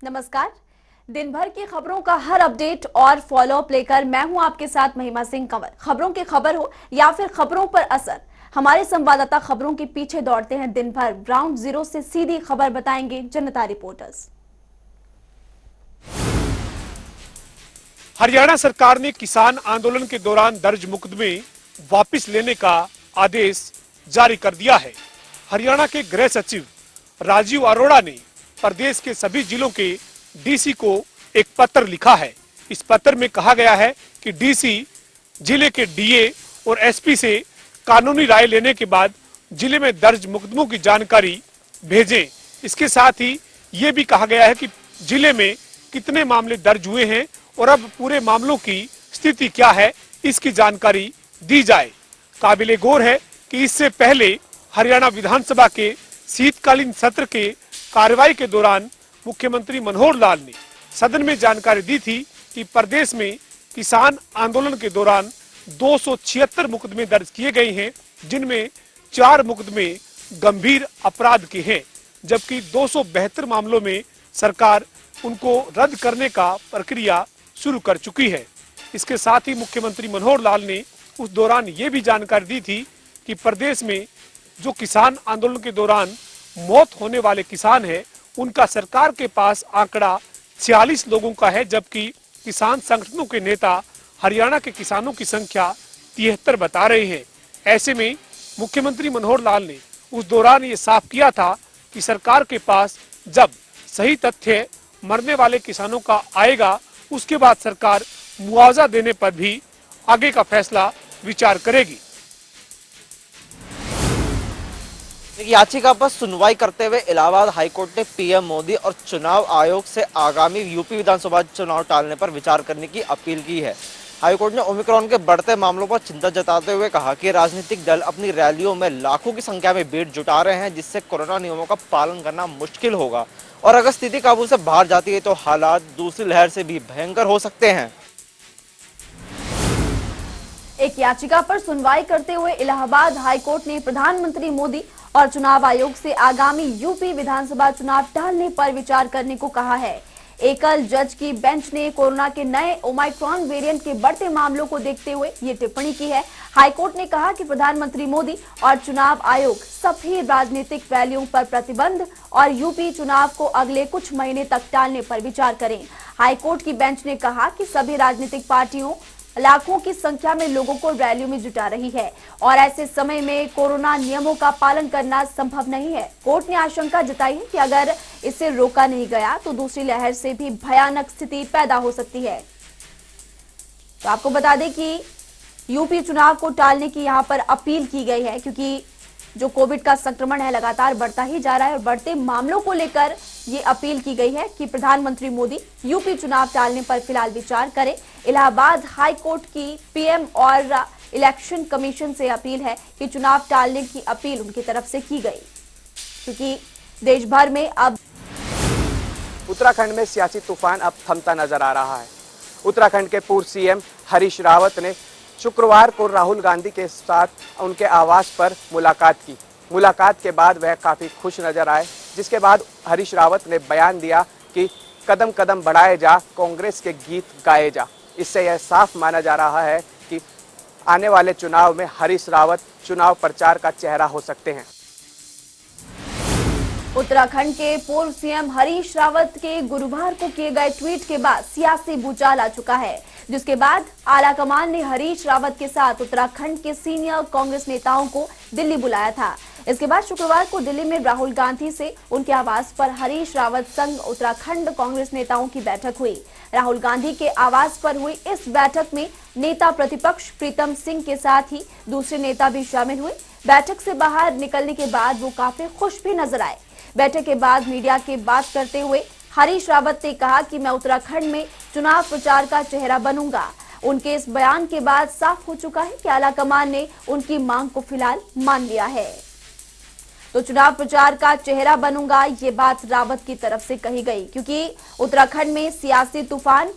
नमस्कार। दिन भर की खबरों का हर अपडेट और फॉलोअप लेकर मैं हूं आपके साथ महिमा सिंह कंवर। खबरों की खबर हो या फिर खबरों पर असर, हमारे संवाददाता खबरों के पीछे दौड़ते हैं दिन भर। ग्राउंड जीरो से सीधी खबर बताएंगे जनता रिपोर्टर्स। हरियाणा सरकार ने किसान आंदोलन के दौरान दर्ज मुकदमे वापस लेने का आदेश जारी कर दिया है। हरियाणा के गृह सचिव राजीव अरोड़ा ने प्रदेश के सभी जिलों के डीसी को एक पत्र लिखा है। इस पत्र में कहा गया है कि डीसी जिले के डीए और एसपी से कानूनी राय लेने के बाद जिले में दर्ज मुकदमों की जानकारी भेजें। इसके साथ ही ये भी कहा गया है कि जिले में कितने मामले दर्ज हुए हैं और अब पूरे मामलों की स्थिति क्या है, इसकी जानकारी दी जाए। काबिले गौर है कि इससे पहले हरियाणा विधानसभा के शीतकालीन सत्र के कार्रवाई के दौरान मुख्यमंत्री मनोहर लाल ने सदन में जानकारी दी थी कि प्रदेश में किसान आंदोलन के दौरान 276 मुकदमे दर्ज किए गए हैं, जिनमें 4 मुकदमे गंभीर अपराध के हैं, जबकि 272 मामलों में सरकार उनको रद्द करने का प्रक्रिया शुरू कर चुकी है। इसके साथ ही मुख्यमंत्री मनोहर लाल ने उस दौरान ये भी जानकारी दी थी कि प्रदेश में जो किसान आंदोलन के दौरान मौत होने वाले किसान हैं, उनका सरकार के पास आंकड़ा 46 लोगों का है, जबकि किसान संगठनों के नेता हरियाणा के किसानों की संख्या 73 बता रहे हैं। ऐसे में मुख्यमंत्री मनोहर लाल ने उस दौरान ये साफ किया था कि सरकार के पास जब सही तथ्य मरने वाले किसानों का आएगा, उसके बाद सरकार मुआवजा देने पर भी आगे का फैसला विचार करेगी। याचिका पर सुनवाई करते हुए इलाहाबाद हाईकोर्ट ने पीएम मोदी और चुनाव आयोग से आगामी यूपी विधानसभा चुनाव टालने पर विचार करने की अपील की है। हाईकोर्ट ने ओमिक्रॉन के बढ़ते मामलों पर चिंता जताते हुए कहा कि राजनीतिक दल अपनी रैलियों में लाखों की संख्या में भीड़ जुटा रहे हैं, जिससे कोरोना नियमों का पालन करना मुश्किल होगा और अगर स्थिति काबू से बाहर जाती है तो हालात दूसरी लहर से भी भयंकर हो सकते हैं। एक याचिका पर सुनवाई करते हुए इलाहाबाद हाईकोर्ट ने प्रधानमंत्री मोदी और चुनाव आयोग से आगामी यूपी विधानसभा चुनाव टालने पर विचार करने को कहा है। एकल जज की बेंच ने कोरोना के नए ओमाइक्रॉन वेरिएंट के बढ़ते मामलों को देखते हुए ये टिप्पणी की है। हाईकोर्ट ने कहा कि प्रधानमंत्री मोदी और चुनाव आयोग सभी राजनीतिक रैलियों पर प्रतिबंध और यूपी चुनाव को अगले कुछ महीने तक टालने पर विचार करें। हाईकोर्ट की बेंच ने कहा कि सभी राजनीतिक पार्टियों लाखों की संख्या में लोगों को रैलियों में जुटा रही है और ऐसे समय में कोरोना नियमों का पालन करना संभव नहीं है। कोर्ट ने आशंका जताई है कि अगर इसे रोका नहीं गया तो दूसरी लहर से भी भयानक स्थिति पैदा हो सकती है। तो आपको बता दें कि यूपी चुनाव को टालने की यहां पर अपील की गई है, क्योंकि जो कोविड का संक्रमण है लगातार बढ़ता ही जा रहा है और बढ़ते मामलों को लेकर ये अपील की गई है कि प्रधानमंत्री मोदी यूपी चुनाव टालने पर फिलहाल विचार करें। इलाहाबाद हाई कोर्ट की पीएम और इलेक्शन कमीशन से अपील है कि चुनाव टालने की अपील उनकी तरफ से की गई, क्योंकि देश भर में अब उत्तराखंड में सियासी तूफान अब थमता नजर आ रहा है। उत्तराखंड के पूर्व सीएम हरीश रावत ने शुक्रवार को राहुल गांधी के साथ उनके आवास पर मुलाकात की। मुलाकात के बाद वह काफी खुश नजर आए, जिसके बाद हरीश रावत ने बयान दिया कि कदम कदम बढ़ाए जा, कांग्रेस के गीत गाए जा। इससे यह साफ माना जा रहा है कि आने वाले चुनाव में हरीश रावत चुनाव प्रचार का चेहरा हो सकते हैं। उत्तराखंड के पूर्व सीएम हरीश रावत के गुरुवार को किए गए ट्वीट के बाद सियासी भूचाल आ चुका है, जिसके बाद आलाकमान ने हरीश रावत के साथ उत्तराखंड के सीनियर कांग्रेस नेताओं को दिल्ली बुलाया था। इसके बाद शुक्रवार को दिल्ली में राहुल गांधी से उनके आवास पर हरीश रावत संग उत्तराखंड कांग्रेस नेताओं की बैठक हुई। राहुल गांधी के आवास पर हुई इस बैठक में नेता प्रतिपक्ष प्रीतम सिंह के साथ ही दूसरे नेता भी शामिल हुए। बैठक से बाहर निकलने के बाद वो काफी खुश भी नजर आए। बैठक के बाद मीडिया के बात करते हुए हरीश रावत ने कहा कि मैं उत्तराखंड में चुनाव प्रचार का चेहरा बनूंगा। उनके इस बयान के बाद साफ हो चुका है कि आलाकमान ने उनकी मांग को फिलहाल मान लिया है। तो चुनाव प्रचार का चेहरा बनूंगा, ये बात रावत की तरफ से कही गई, क्योंकि उत्तराखंड में सियासी तूफान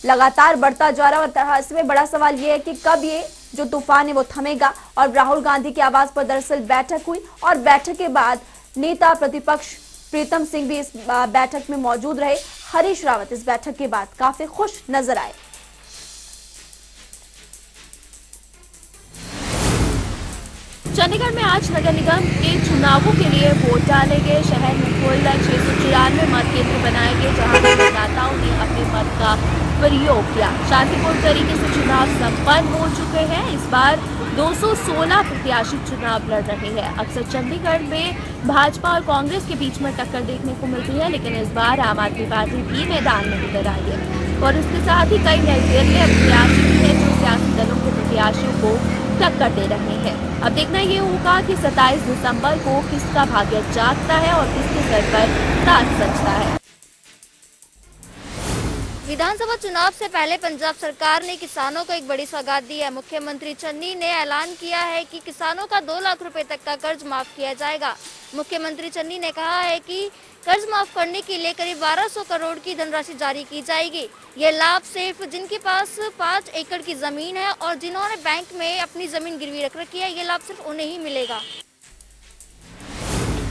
लगातार बढ़ता जा रहा है। इसमें बड़ा सवाल यह है कि कब ये जो तूफान है वो थमेगा। और राहुल गांधी के आवास पर दरअसल बैठक हुई और बैठक के बाद नेता प्रतिपक्ष प्रीतम सिंह भी इस बैठक में मौजूद रहे। हरीश रावत इस बैठक के बाद काफी खुश नजर आए। चंडीगढ़ में आज नगर निगम के चुनावों के लिए वोट डाले गए। शहर में कुल 694 मत केंद्र बनाए गए, जहां मतदाताओं ने अपने मत का प्रयोग किया। शांतिपूर्ण तरीके से चुनाव संपन्न हो चुके हैं। इस बार 216 प्रत्याशी चुनाव लड़ रहे हैं। अक्सर चंडीगढ़ में भाजपा और कांग्रेस के बीच में टक्कर देखने को मिलती है, लेकिन इस बार आम आदमी पार्टी भी मैदान में उतर आई है और इसके साथ ही कई निर्दलीय प्रत्याशी भी हैं जो सियासी दलों के प्रत्याशियों को टक्कर दे रहे हैं। अब देखना ये होगा कि 27 दिसंबर को किसका भाग्य जागता है और किसके सर पर ताज सजता है। विधानसभा चुनाव से पहले पंजाब सरकार ने किसानों को एक बड़ी सौगात दी है। मुख्यमंत्री चन्नी ने ऐलान किया है कि किसानों का 2 लाख रुपए तक का कर्ज माफ किया जाएगा। मुख्यमंत्री चन्नी ने कहा है कि कर्ज माफ करने के लिए करीब 1200 करोड़ की धनराशि जारी की जाएगी। ये लाभ सिर्फ जिनके पास 5 एकड़ की जमीन है और जिन्होंने बैंक में अपनी जमीन गिरवी रख रखी है, ये लाभ सिर्फ उन्हें ही मिलेगा।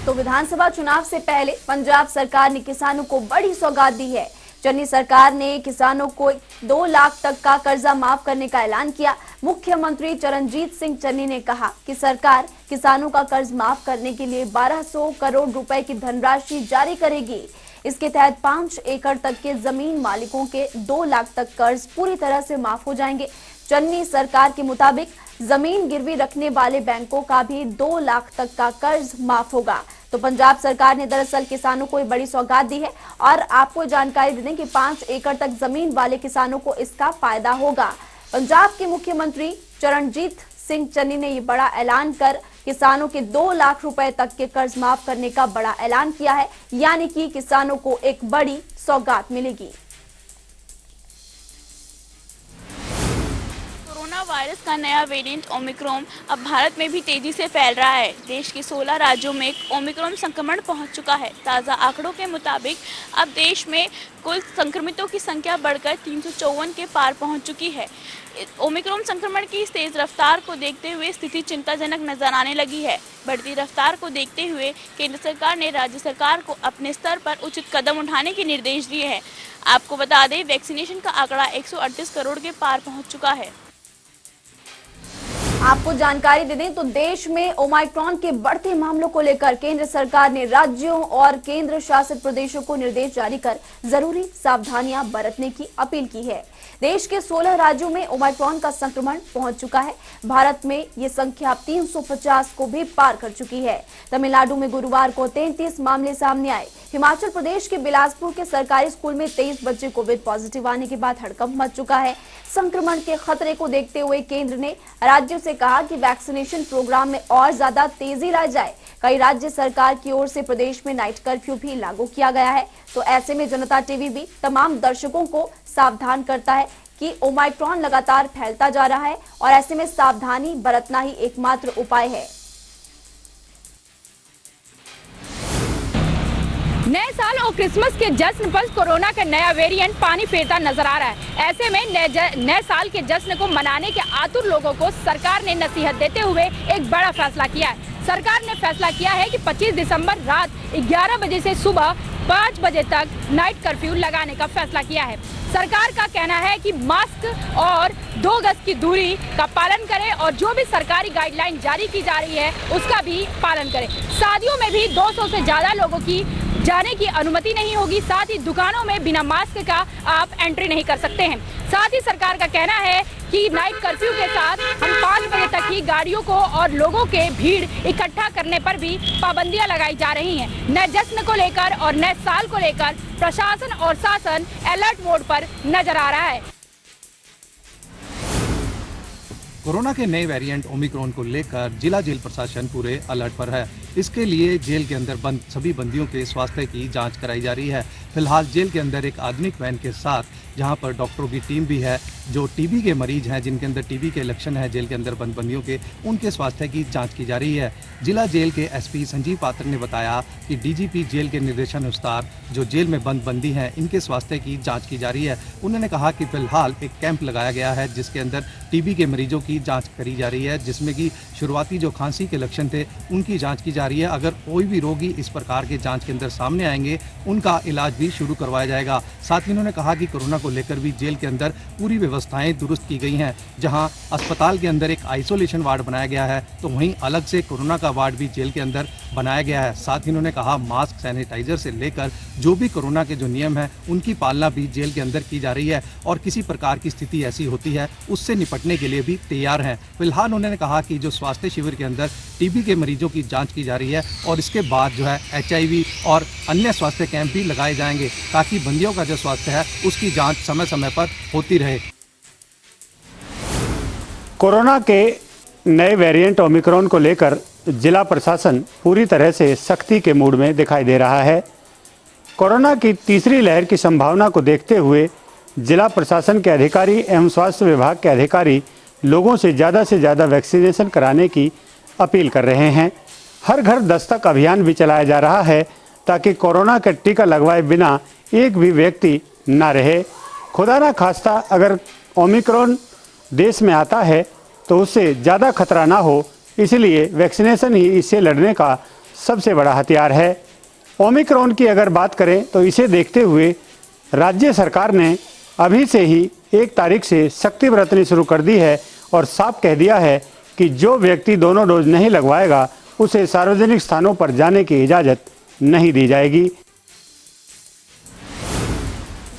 तो विधानसभा चुनाव से पहले पंजाब सरकार ने किसानों को बड़ी सौगात दी है। चन्नी सरकार ने किसानों को 2 लाख तक का कर्जा माफ करने का ऐलान किया। मुख्यमंत्री चरणजीत सिंह चन्नी ने कहा कि सरकार किसानों का कर्ज माफ करने के लिए 1200 करोड़ रुपए की धनराशि जारी करेगी। इसके तहत 5 एकड़ तक के जमीन मालिकों के 2 लाख तक कर्ज पूरी तरह से माफ हो जाएंगे। चन्नी सरकार के मुताबिक जमीन गिरवी रखने वाले बैंकों का भी 2 लाख तक का कर्ज माफ होगा। तो पंजाब सरकार ने दरअसल किसानों को एक बड़ी सौगात दी है और आपको जानकारी दे दें कि 5 एकड़ तक जमीन वाले किसानों को इसका फायदा होगा। पंजाब के मुख्यमंत्री चरणजीत सिंह चन्नी ने ये बड़ा ऐलान कर किसानों के 2 लाख रुपए तक के कर्ज माफ करने का बड़ा ऐलान किया है, यानी कि किसानों को एक बड़ी सौगात मिलेगी। कोरोना वायरस का नया वेरिएंट ओमिक्रॉन अब भारत में भी तेजी से फैल रहा है। देश के 16 राज्यों में ओमिक्रॉन संक्रमण पहुंच चुका है। ताज़ा आंकड़ों के मुताबिक अब देश में कुल संक्रमितों की संख्या बढ़कर 354 के पार पहुंच चुकी है। ओमिक्रॉन संक्रमण की इस तेज रफ्तार को देखते हुए स्थिति चिंताजनक नजर आने लगी है। बढ़ती रफ्तार को देखते हुए केंद्र सरकार ने राज्य सरकार को अपने स्तर पर उचित कदम उठाने के निर्देश दिए हैं। आपको बता दें, वैक्सीनेशन का आंकड़ा 138 करोड़ के पार पहुंच चुका है। आपको जानकारी दे दें तो देश में ओमाइक्रॉन के बढ़ते मामलों को लेकर केंद्र सरकार ने राज्यों और केंद्र शासित प्रदेशों को निर्देश जारी कर जरूरी सावधानियां बरतने की अपील की है। देश के 16 राज्यों में ओमाइक्रॉन का संक्रमण पहुंच चुका है। भारत में ये संख्या 350 को भी पार कर चुकी है। तमिलनाडु में गुरुवार को 33 मामले सामने आए। हिमाचल प्रदेश के बिलासपुर के सरकारी स्कूल में 23 बच्चे कोविड पॉजिटिव आने के बाद हड़कंप मच चुका है। संक्रमण के खतरे को देखते हुए केंद्र ने राज्यों से कहा कि वैक्सीनेशन प्रोग्राम में और ज्यादा तेजी लाई जाए। कई राज्य सरकार की ओर से प्रदेश में नाइट कर्फ्यू भी लागू किया गया है। तो ऐसे में जनता टीवी भी तमाम दर्शकों को सावधान करता है कि ओमाइक्रॉन लगातार फैलता जा रहा है और ऐसे में सावधानी बरतना ही एकमात्र उपाय है। नए साल और क्रिसमस के जश्न पर कोरोना का नया वेरिएंट पानी फेरता नजर आ रहा है। ऐसे में नए साल के जश्न को मनाने के आतुर लोगों को सरकार ने नसीहत देते हुए एक बड़ा फैसला किया है। सरकार ने फैसला किया है कि 25 दिसंबर रात 11 बजे से सुबह 5 बजे तक नाइट कर्फ्यू लगाने का फैसला किया है। सरकार का कहना है कि मास्क और 2 गज की दूरी का पालन करें और जो भी सरकारी गाइडलाइन जारी की जा रही है उसका भी पालन करें। शादियों में भी 200 से ज्यादा लोगों की जाने की अनुमति नहीं होगी। साथ ही दुकानों में बिना मास्क का आप एंट्री नहीं कर सकते हैं। साथ ही सरकार का कहना है कि नाइट कर्फ्यू के साथ हम 5 बजे तक ही गाड़ियों को और लोगों के भीड़ इकट्ठा करने पर भी पाबंदियां लगाई जा रही हैं। नए जश्न को लेकर और नए साल को लेकर प्रशासन और शासन अलर्ट मोड पर नजर आ रहा है। कोरोना के नए वेरिएंट ओमिक्रॉन को लेकर जिला जेल प्रशासन पूरे अलर्ट पर है। इसके लिए जेल के अंदर बंद सभी बंदियों के स्वास्थ्य की जांच कराई जा रही है। फिलहाल जेल के अंदर एक आधुनिक वैन के साथ, जहां पर डॉक्टरों की टीम भी है, जो टीबी के मरीज हैं जिनके अंदर टीबी के लक्षण है जेल के अंदर बंदियों के, उनके स्वास्थ्य की जांच की जा रही है। जिला जेल के एसपी संजीव पात्र ने बताया कि डीजीपी जेल के निर्देशानुसार जो जेल में बंदी हैं इनके स्वास्थ्य की जांच की जा रही है। उन्होंने कहा कि फिलहाल एक कैंप लगाया गया है जिसके अंदर टीबी के मरीजों की जाँच करी जा रही है, जिसमें कि शुरुआती जो खांसी के लक्षण थे उनकी जाँच की जा रही है। अगर कोई भी रोगी इस प्रकार के जाँच के अंदर सामने आएंगे उनका इलाज भी शुरू करवाया जाएगा। साथ ही उन्होंने कहा कि कोरोना को लेकर भी जेल के अंदर पूरी व्यवस्थाएं दुरुस्त की गई हैं। जहां अस्पताल के अंदर एक आइसोलेशन वार्ड बनाया गया है तो वहीं अलग से कोरोना का वार्ड भी जेल के अंदर बनाया गया है। साथ ही उन्होंने कहा मास्क, सैनिटाइजर से लेकर जो भी कोरोना के जो नियम हैं उनकी पालना भी जेल के अंदर की जा रही है और किसी प्रकार की स्थिति ऐसी होती है उससे निपटने के लिए भी तैयार हैं। फिलहाल उन्होंने कहा कि जो स्वास्थ्य शिविर के अंदर टीबी के मरीजों की जाँच की जा रही है और इसके बाद जो है HIV और अन्य स्वास्थ्य कैंप भी लगाए जाएंगे ताकि बंदियों का जो स्वास्थ्य है उसकी जांच समय समय पर होती रहे। कोरोना के नए वेरिएंट ओमिक्रॉन को लेकर जिला प्रशासन पूरी तरह से सख्ती के मूड में दिखाई दे रहा है। कोरोना की तीसरी लहर की संभावना को देखते हुए जिला प्रशासन के अधिकारी एवं स्वास्थ्य विभाग के अधिकारी लोगों से ज़्यादा वैक्सीनेशन कराने की अपील कर रहे हैं। हर घर दस्तक अभियान भी चलाया जा रहा है ताकि कोरोना का टीका लगवाए बिना एक भी व्यक्ति न रहे। खुदा ना खास्ता अगर ओमिक्रॉन देश में आता है तो उससे ज़्यादा खतरा ना हो, इसलिए वैक्सीनेशन ही इससे लड़ने का सबसे बड़ा हथियार है। ओमिक्रॉन की अगर बात करें तो इसे देखते हुए राज्य सरकार ने अभी से ही 1 तारीख से सख्ती बरतनी शुरू कर दी है और साफ कह दिया है कि जो व्यक्ति दोनों डोज नहीं लगवाएगा उसे सार्वजनिक स्थानों पर जाने की इजाज़त नहीं दी जाएगी।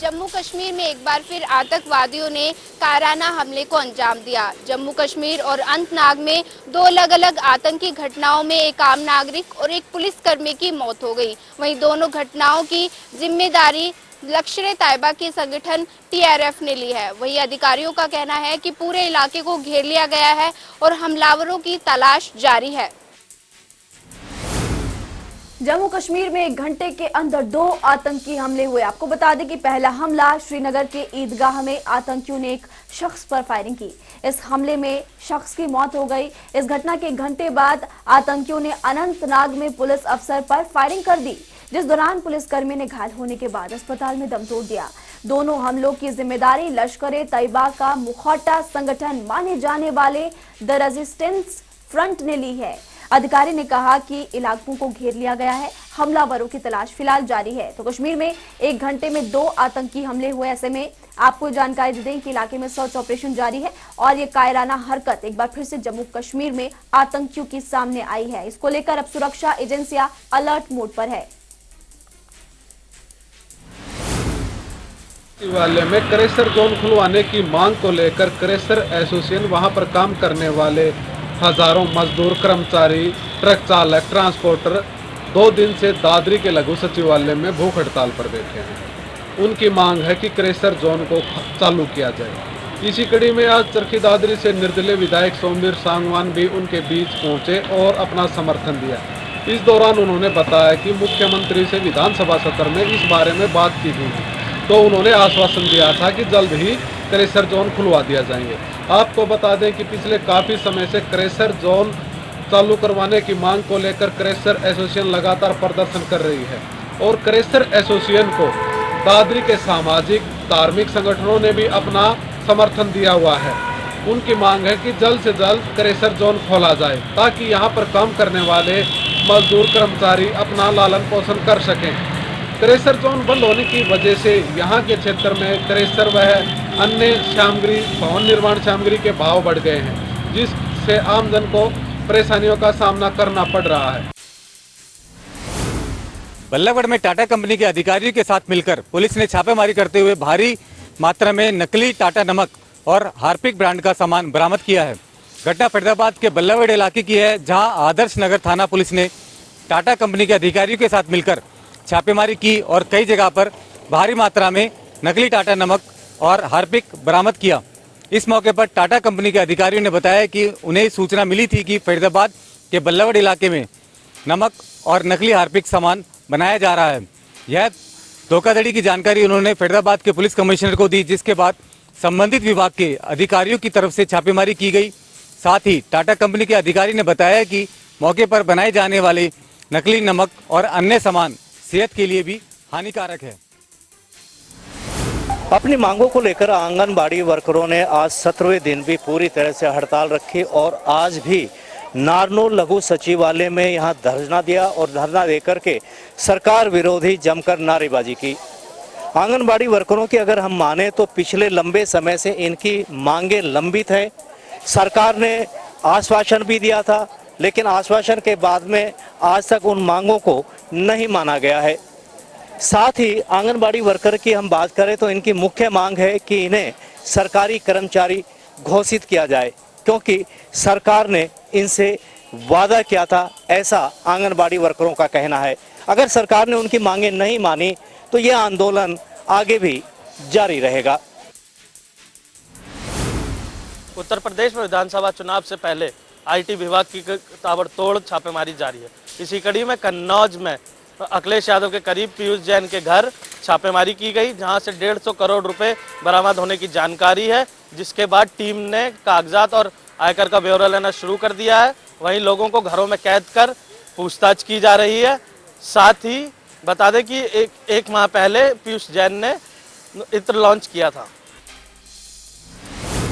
जम्मू कश्मीर में एक बार फिर आतंकवादियों ने कायराना हमले को अंजाम दिया। जम्मू कश्मीर और अनंतनाग में 2 अलग-अलग आतंकी घटनाओं में एक आम नागरिक और एक पुलिसकर्मी की मौत हो गई। वहीं दोनों घटनाओं की जिम्मेदारी लश्कर-ए-तैयबा के संगठन TRF ने ली है। वहीं अधिकारियों का कहना है कि पूरे इलाके को घेर लिया गया है और हमलावरों की तलाश जारी है। जम्मू कश्मीर में 1 घंटे के अंदर 2 आतंकी हमले हुए। आपको बता दें कि पहला हमला श्रीनगर के ईदगाह में आतंकियों ने एक शख्स पर फायरिंग की। इस हमले में शख्स की मौत हो गई। इस घटना के 1 घंटे बाद आतंकियों ने अनंतनाग में पुलिस अफसर पर फायरिंग कर दी, जिस दौरान पुलिसकर्मी ने घायल होने के बाद अस्पताल में दम तोड़ दिया। दोनों हमलों की जिम्मेदारी लश्कर-ए-तैयबा का मुखौटा संगठन माने जाने वाले द रेजिस्टेंस फ्रंट ने ली है। अधिकारी ने कहा कि इलाकों को घेर लिया गया है, हमलावरों की तलाश फिलहाल जारी है। तो कश्मीर में 1 घंटे में 2 आतंकी हमले हुए। ऐसे में आपको जानकारी दे दें कि इलाके में सर्च ऑपरेशन जारी है और ये कायराना हरकत एक बार फिर से जम्मू कश्मीर में आतंकियों की सामने आई है। इसको लेकर अब सुरक्षा एजेंसियां अलर्ट मोड पर है। वाले में क्रेशर जोन खुलवाने की मांग को लेकर क्रेशर एसोसिएशन वहां पर काम करने वाले हजारों मजदूर, कर्मचारी, ट्रक चालक, ट्रांसपोर्टर 2 दिन से दादरी के लघु सचिवालय में भूख हड़ताल पर बैठे हैं। उनकी मांग है कि क्रेशर जोन को चालू किया जाए। इसी कड़ी में आज चरखी दादरी से निर्दलीय विधायक सोमवीर सांगवान भी उनके बीच पहुंचे और अपना समर्थन दिया। इस दौरान उन्होंने बताया कि मुख्यमंत्री से विधानसभा सत्र में इस बारे में बात की गई तो उन्होंने आश्वासन दिया था कि जल्द ही क्रेशर जोन खुलवा दिया जाएंगे। आपको बता दें कि पिछले काफ़ी समय से क्रेशर जोन चालू करवाने की मांग को लेकर क्रेशर एसोसिएशन लगातार प्रदर्शन कर रही है और क्रेशर एसोसिएशन को दादरी के सामाजिक धार्मिक संगठनों ने भी अपना समर्थन दिया हुआ है। उनकी मांग है कि जल्द से जल्द क्रेशर जोन खोला जाए ताकि यहाँ पर काम करने वाले मजदूर, कर्मचारी अपना लालन पोषण कर सकें। क्रेशर जोन बंद होने की वजह से यहाँ के क्षेत्र में क्रेशर व अन्य सामग्री, भवन निर्माण सामग्री के भाव बढ़ गए हैं, जिससे आमजन को परेशानियों का सामना करना पड़ रहा है। बल्लभगढ़ में टाटा कंपनी के अधिकारियों के साथ मिलकर पुलिस ने छापेमारी करते हुए भारी मात्रा में नकली टाटा नमक और हार्पिक ब्रांड का सामान बरामद किया है। घटना फरीदाबाद के बल्लभगढ़ इलाके की है, जहां आदर्श नगर थाना पुलिस ने टाटा कंपनी के अधिकारियों के साथ मिलकर छापेमारी की और कई जगह पर भारी मात्रा में नकली टाटा नमक और हार्पिक बरामद किया। इस मौके पर टाटा कंपनी के अधिकारियों ने बताया कि उन्हें सूचना मिली थी कि फरीदाबाद के बल्लभगढ़ इलाके में नमक और नकली हार्पिक सामान बनाया जा रहा है। यह धोखाधड़ी की जानकारी उन्होंने फरीदाबाद के पुलिस कमिश्नर को दी, जिसके बाद संबंधित विभाग के अधिकारियों की तरफ से छापेमारी की गई। साथ ही टाटा कंपनी के अधिकारी ने बताया कि मौके पर बनाए जाने वाले नकली नमक और अन्य सामान सेहत के लिए भी हानिकारक है। अपनी मांगों को लेकर आंगनबाड़ी वर्करों ने आज 17वें दिन भी पूरी तरह से हड़ताल रखी और आज भी नारनौल लघु सचिवालय में यहां धरना दिया और धरना देकर के सरकार विरोधी जमकर नारेबाजी की। आंगनबाड़ी वर्करों की अगर हम माने तो पिछले लंबे समय से इनकी मांगे लंबित है। सरकार ने आश्वासन भी दिया था, लेकिन आश्वासन के बाद में आज तक उन मांगों को नहीं माना गया है। साथ ही आंगनबाड़ी वर्कर की हम बात करें तो इनकी मुख्य मांग है कि इन्हें सरकारी कर्मचारी घोषित किया जाए, क्योंकि सरकार ने इनसे वादा किया था, ऐसा आंगनबाड़ी वर्करों का कहना है। अगर सरकार ने उनकी मांगे नहीं मानी तो यह आंदोलन आगे भी जारी रहेगा। उत्तर प्रदेश में विधानसभा चुनाव से पहले आईटी विभाग की ताबड़तोड़ छापेमारी जारी है। इसी कड़ी में कन्नौज में अखिलेश यादव के करीब पीयूष जैन के घर छापेमारी की गई, जहां से 150 करोड़ रुपए बरामद होने की जानकारी है, जिसके बाद टीम ने कागजात और आयकर का ब्यौरा लेना शुरू कर दिया है। वहीं लोगों को घरों में कैद कर पूछताछ की जा रही है। साथ ही बता दें कि एक माह पहले पीयूष जैन ने इत्र लॉन्च किया था।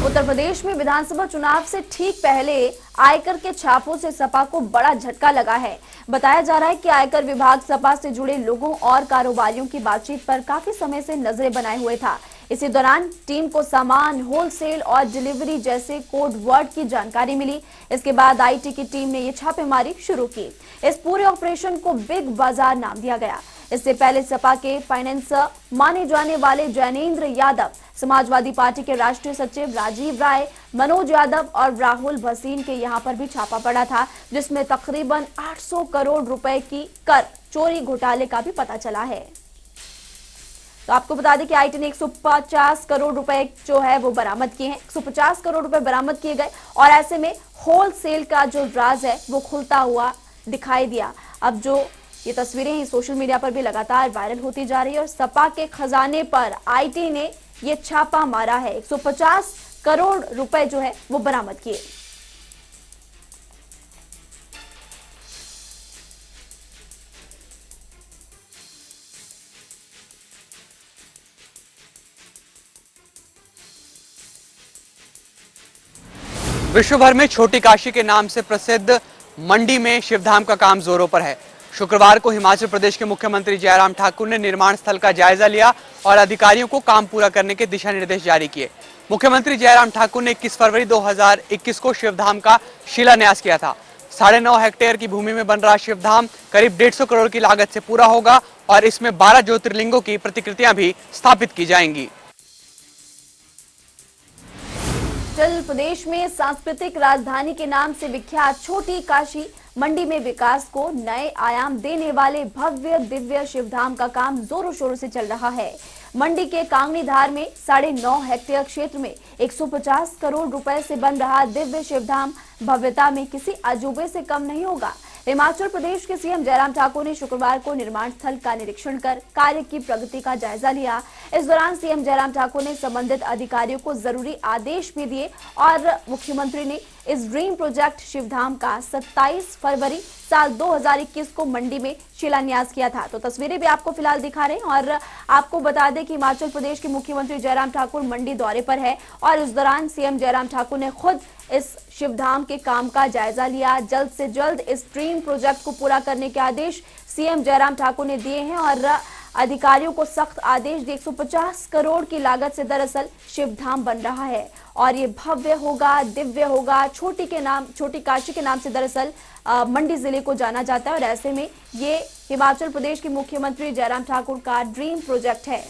उत्तर प्रदेश में विधानसभा चुनाव से ठीक पहले आयकर के छापों से सपा को बड़ा झटका लगा है। बताया जा रहा है कि आयकर विभाग सपा से जुड़े लोगों और कारोबारियों की बातचीत पर काफी समय से नजरें बनाए हुए था। इसी दौरान टीम को सामान, होलसेल और डिलीवरी जैसे कोड वर्ड की जानकारी मिली। इसके बाद आईटी की टीम ने ये छापेमारी शुरू की। इस पूरे ऑपरेशन को बिग बाजार नाम दिया गया। इससे पहले सपा के फाइनेंसर माने जाने वाले जैनेंद्र यादव, समाजवादी पार्टी के राष्ट्रीय सचिव राजीव राय, मनोज यादव और राहुल भसीन के यहां पर भी छापा पड़ा था, जिसमें तकरीबन 800 करोड़ रुपए की कर चोरी घोटाले का भी पता चला है। तो आपको बता दें कि आईटी ने 150 करोड़ रुपए जो है वो बरामद किए हैं। 150 करोड़ रुपए बरामद किए गए और ऐसे में होलसेल का जो राज है वो खुलता हुआ दिखाई दिया। अब जो ये तस्वीरें ही सोशल मीडिया पर भी लगातार वायरल होती जा रही है और सपा के खजाने पर आईटी ने ये छापा मारा है। 150 करोड़ रुपए जो है वो बरामद किए। विश्व भर में छोटी काशी के नाम से प्रसिद्ध मंडी में शिवधाम का काम जोरों पर है। शुक्रवार को हिमाचल प्रदेश के मुख्यमंत्री जयराम ठाकुर ने निर्माण स्थल का जायजा लिया और अधिकारियों को काम पूरा करने के दिशा निर्देश जारी किए। मुख्यमंत्री जयराम ठाकुर ने 21 फरवरी 2021 को शिवधाम का शिलान्यास किया था। 9.5 हेक्टेयर की भूमि में बन रहा शिवधाम करीब 150 करोड़ की लागत से पूरा होगा और इसमें 12 ज्योतिर्लिंगों की प्रतिकृतियां भी स्थापित की जाएंगी। उत्तर प्रदेश में सांस्कृतिक राजधानी के नाम से विख्यात छोटी काशी मंडी में विकास को नए आयाम देने वाले भव्य दिव्य शिवधाम का काम जोरों शोरों से चल रहा है। मंडी के कांगनीधार में 9.5 हेक्टेयर क्षेत्र में 150 करोड़ रुपए से बन रहा दिव्य शिवधाम भव्यता में किसी अजूबे से कम नहीं होगा। हिमाचल प्रदेश के सीएम जयराम ठाकुर ने शुक्रवार को निर्माण स्थल का निरीक्षण कर कार्य की प्रगति का जायजा लिया। इस दौरान सीएम जयराम ठाकुर ने संबंधित अधिकारियों को जरूरी आदेश भी दिए और मुख्यमंत्री ने इस ड्रीम प्रोजेक्ट शिवधाम का 27 फरवरी साल 2021 को मंडी में शिलान्यास किया था। तो तस्वीरें भी आपको फिलहाल दिखा रहे हैं और आपको बता दें कि हिमाचल प्रदेश के मुख्यमंत्री जयराम ठाकुर मंडी दौरे पर है और इस दौरान सीएम जयराम ठाकुर ने खुद इस शिवधाम के काम का जायजा लिया। जल्द से जल्द इस ड्रीम प्रोजेक्ट को पूरा करने के आदेश सीएम जयराम ठाकुर ने दिए हैं और अधिकारियों को सख्त आदेश दिए। 150 करोड़ की लागत से दरअसल शिवधाम बन रहा है और ये भव्य होगा, दिव्य होगा। छोटी काशी के नाम से दरअसल मंडी जिले को जाना जाता है और ऐसे में ये हिमाचल प्रदेश के मुख्यमंत्री जयराम ठाकुर का ड्रीम प्रोजेक्ट है।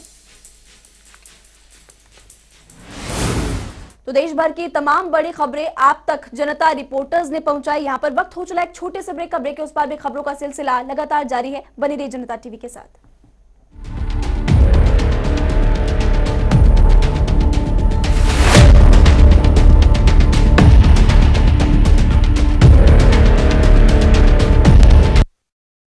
तो देश भर की तमाम बड़ी खबरें आप तक जनता रिपोर्टर्स ने पहुंचाई। यहाँ पर वक्त हो चला एक छोटे से ब्रेक का। ब्रेक के उस पार भी खबरों का सिलसिला लगातार जारी है। बनी रहिए जनता टीवी के साथ।